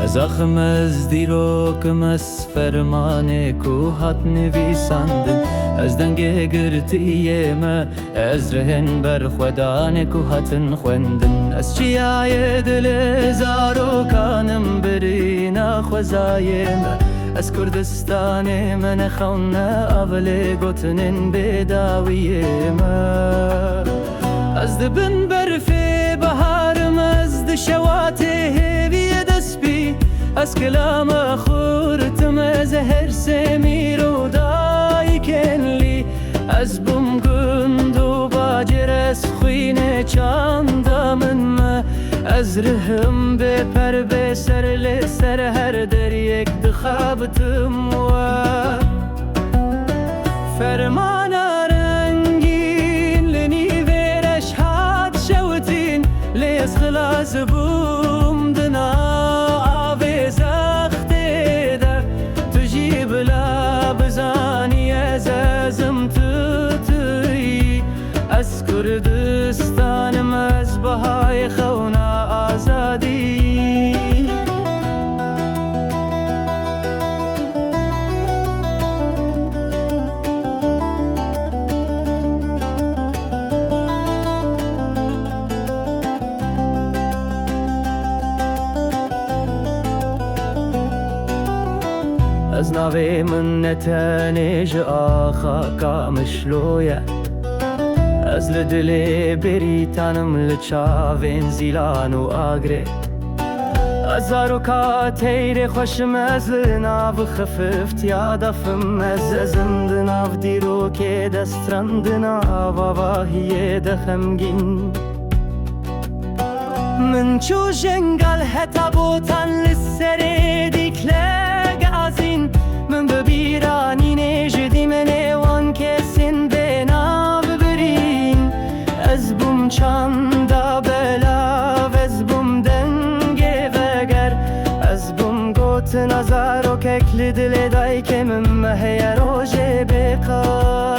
زخم از دیروکم از فرمان کو هات نویساندن از دنگ گرتیم از رهن بر خودان کو هاتن خوندن از چیای دل زاروکانم برینا خوزایم از کردستان من خون اول گوتنن بداویم از دبن برف بهارم از دشوات هوی دسبی از کلام خورتم از هر سمیر و دای کنلی از بوم گندو باجر از خوین چاندامن ما از رهم بپر بسر لسر هر در یک دخابتم و فرمان رنگین لنیورش هات شوتین لیس خلاص بوم دنا آوی زخته ده تجیب لا بزانی ازم تطی از کردستانم از بهای خونا آزادی از ناوی من نتنج آخا کامشلویا از لدل بریتانم لچاوین زیلان و آگره از زاروکا تیر خوشم از ناو خففت یادفم از زندناو دیرو که دسترندناو آواهی دخمگین من چو جنگل هتا بوتن لسر دیکلگ ازین من ببیرانی نجدی من وان کسین بنا ببرین از بوم چاندا بلا از بوم دنگه وگر از بوم گوت نظر و ککل دل دای که من مهی روژه بکار